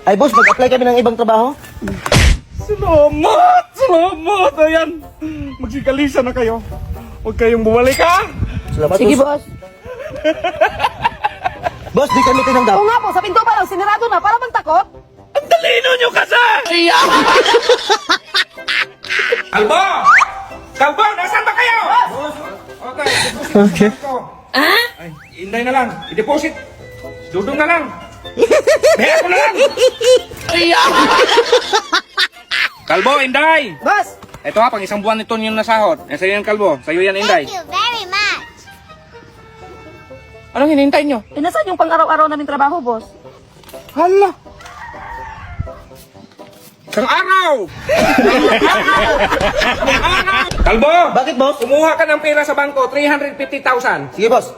Ay, boss, mag-apply kami ng ibang trabaho. Salamat! Salamat! Ayan! Magsikalisa na kayo. Huwag kayong bumalik, ha? Salamat, Sige, boss. boss. Boss, di kami tinanggap. Oo nga po, sa pinto pa lang, sinarado na, para bang takot? Ang talino nyo kasi! Kalbo! Kalbo! Nasaan ba kayo? Okay, deposit ko. Ay, inday na lang. I-deposit. Dudong na lang. Beha ko na lang. Kalbo, Inday! Boss! Ito ha, pang isang buwan nito yung nasahod. Sa'yo yan, Kalbo. Sa'yo yan, Inday. Thank you very much. Anong hinihintay nyo? Eh, nasaan yung pang-araw-araw namin trabaho, boss? Hala! Isang araw! Kalbo! Bakit, boss? Kumuha ka ng pera sa bangko, 350,000. Sige, boss.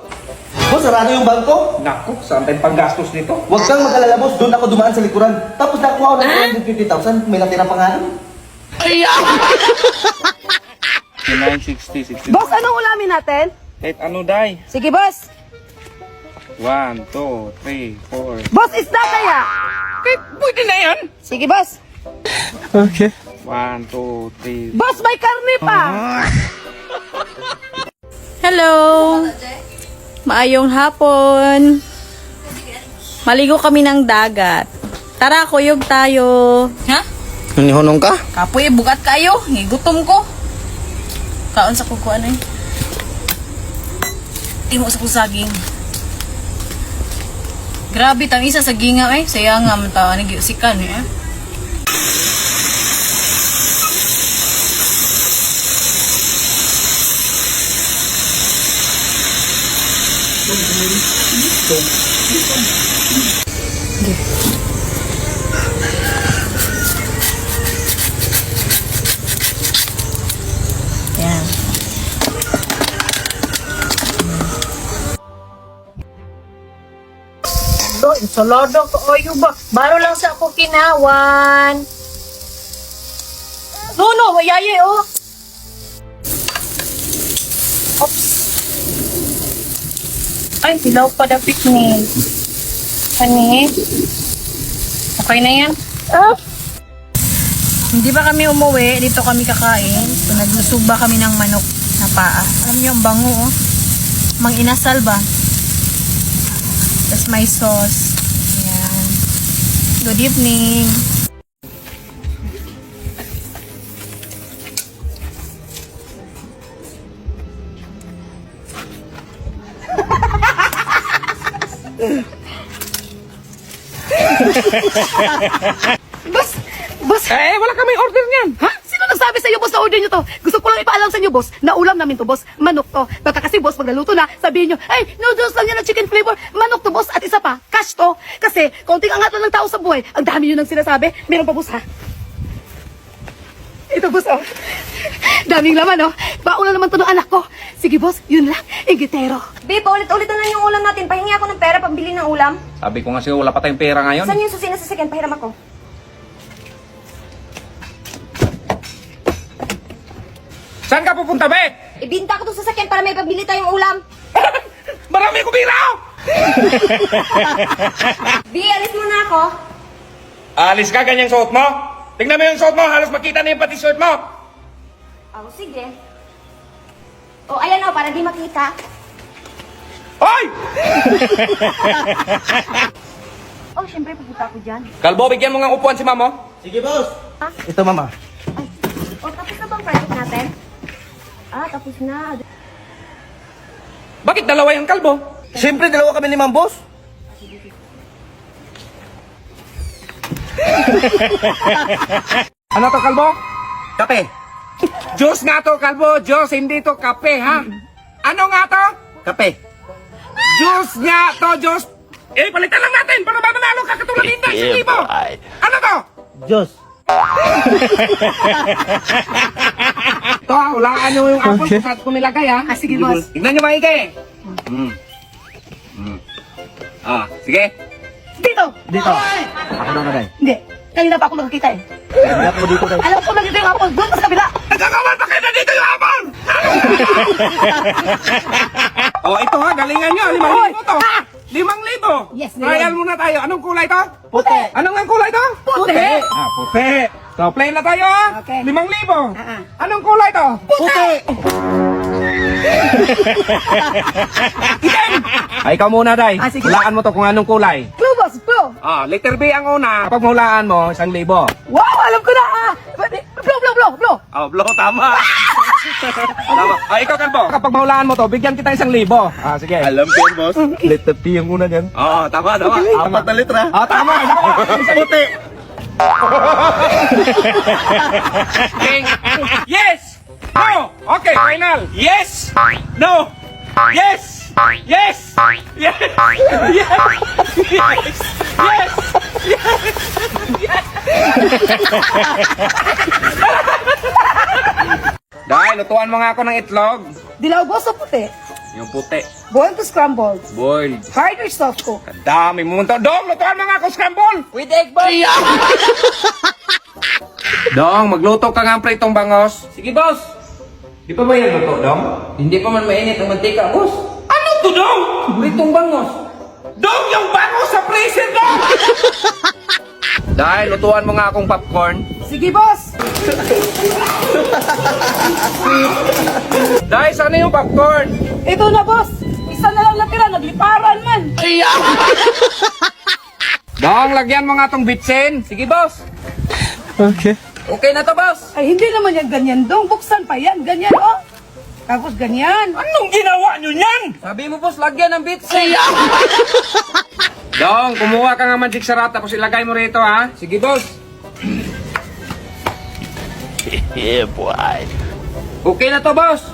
Boss, sarado yung bangko. Naku, saan tayong panggastos nito? Huwag kang mag-alala, boss. Doon ako dumaan sa likuran. Tapos nakuha ko ng 250,000. May natira pa nga. 960, 60. Boss, anong ulamin natin? Kahit ano, Day. Sige, boss. 1, 2, 3, 4. Boss, isda kaya? Kahit pwede na yan. Sige, boss. 1, 2, 3. Boss, may karne pa. Hello! Maayong hapon. Maligo kami ng dagat. Tara, kuyog tayo. Ha? Hunong ka? Kapoy, bugat kayo. Gutom ko. Kaon sa kukuan eh. Timo sa kusaging. Grabe, tang isa sa ginga eh. Saya nga, matawa na sikan eh. Yan. Ensalada ka ayo ba? Baro lang sa ako kinawan. No, mayaye oh. Oops. Ay, hilaw pa na picnic. Ani? Okay na yan? Ah. Hindi ba kami umuwi? Dito kami kakain. So, naglusog ba kami ng manok na paa? Alam niyo, ang bango oh. Mang inasal ba? Tapos may sauce. Ayan. Good evening. Boss, Eh, wala kami order niyan. ha? Sino nagsabi sa iyo, boss, na order nyo to? Gusto ko lang ipaalam sa inyo, boss, na ulam namin to, boss. Manok to. Baka kasi, boss, pag naluto na, sabihin nyo, ay, noodles lang yan ng chicken flavor. Manok to, boss. At isa pa, cash to. Kasi, konting angat lang ng tao sa buhay. Ang dami yun ang sinasabi. Meron pa, boss, ha? Ito, boss, oh. Daming laman, oh. Baon na naman to ng anak ko. Sige, boss, yun lang. Ingitero. Babe, ulit-ulit na lang yung ulam natin. Pahingi ako ng pera pambili ng ulam. Sabi ko nga sa'yo, wala pa tayong pera ngayon. Saan yung susi na sasakyan? Pahiram ako. Saan ka pupunta, be? Ibinta ko itong sasakyan para may pambili tayong ulam. Marami ko pera! Bi, alis muna ako. Alis ka, ganyang suot mo? Tingnan mo yung suot mo, halos makita na yung pati suot mo. Oh, sige. Oh, ayan o, para di makita. Hoy! Oh, syempre, pupunta ako dyan. Kalbo, bigyan mo ng upuan si mamo. Sige, boss. Ha? Ito, mama. Oh, tapos na bang project natin? Ah, tapos na. Bakit dalawa yung kalbo? Siyempre, dalawa kami ni Ma'am, boss. Ano to, kalbo? Kape. Diyos nga to, kalbo. Diyos, hindi to kape, ha? Ano nga to? Kape. Diyos nga to, Diyos. Eh, palitan lang natin para mamanalo ka katulad hindi sa libo. Ano to? Diyos. To, hulaan nyo yung apple kung saan ko nilagay, ha? Ah, sige, boss. Tignan nyo maigi. Sige. Dito! Dito. Ako na nagay. Hindi. Kanina pa ako nakakita eh. Hanap mo dito, guys. Alam ko lang dito yung apple. Doon pa sa kabila. Nagkakawan pa kayo na dito yung apple! Oh, ito ha, galingan nyo. 5,000 to. 5,000. Yes, Trial muna tayo. Anong kulay to? Puti. Anong ang kulay to? puti. So, play na tayo ha. Okay. 5,000. Ah. Anong kulay to? Puti! Itim! Ay, ikaw muna, Day. Ah, sige. Hulaan mo to kung anong kulay. Blue, boss, blue! Letter B ang una. Kapag mahulaan mo, 1,000. Wow, alam ko na! Blue! Oh, blow, tama. Tama. Ikaw, Kalbo. Kapag mahulaan mo to, bigyan kita 1,000. Sige. Alam ko yan, boss. Letter P yung una dyan. Tama. Apat na litra. Tama. Puti. Yes! No! Okay, final! Yes! No! Yes! Yes! Yes! Yes! Yes! Dahil, lutuan mo nga ako ng itlog. Dilaw, boss, o puti? Yung puti. Boiled to scrambled. Boiled. Hard or soft cook? Dami mo to. Dong, lutuan mo nga ako scramble! With egg, boss! Dong, magluto ka nga ang pritong bangos. Sige, boss. Di pa ba yan luto, Dong? Hindi pa man mainit ang mantika, boss. Ano to, Dong? Pritong bangos. Dong, yung bangos sa freezer, Dong! Dahil, lutuan mo nga akong popcorn. Sige, boss! Dahil, sana yung popcorn? Ito na, boss! Isa na lang natira, nagliparan man! Dong, lagyan mo nga tong bitsin. Sige, boss. Okay na to, boss. Ay, hindi naman yan ganyan, dong. Buksan pa yan, ganyan, oh. Tapos ganyan. Anong ginawa nyo niyan? Sabi mo, boss, lagyan ng bitsin. Dong, kumuha ka nga magic sarap tapos ilagay mo rito, ha? Sige, boss. Okay na to, boss.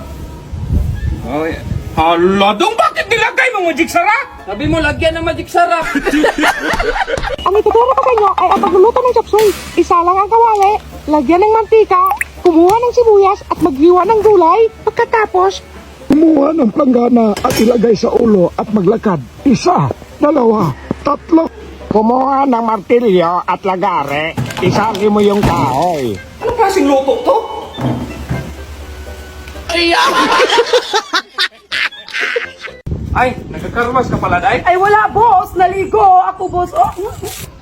Okay. Hala, Dong, bakit nilagay mo magic sarap? Sabi mo, lagyan ng magic sarap. Ang ituturo ko sa inyo ay ang pagluluto ng chopsuey. Isa lang ang kawali, lagyan ng mantika, kumuha ng sibuyas at maghiwa ng gulay. Pagkatapos, Kumuha ng planggana at ilagay sa ulo at maglakad. 1, 2, 3. Kumuha ng martilyo at lagare. Isali mo yung kahoy. Anong klaseng luto to? Ay, nagkakarmas ka pala, Day? Ay, wala, boss! Naligo! Ako, boss, oh.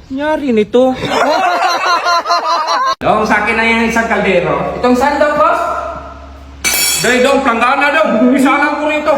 Nyari nito. Dong, sa akin na yung isang kaldero. Itong sandok, boss. Day, Dong, planggana, Dong. Isa lang ko rito.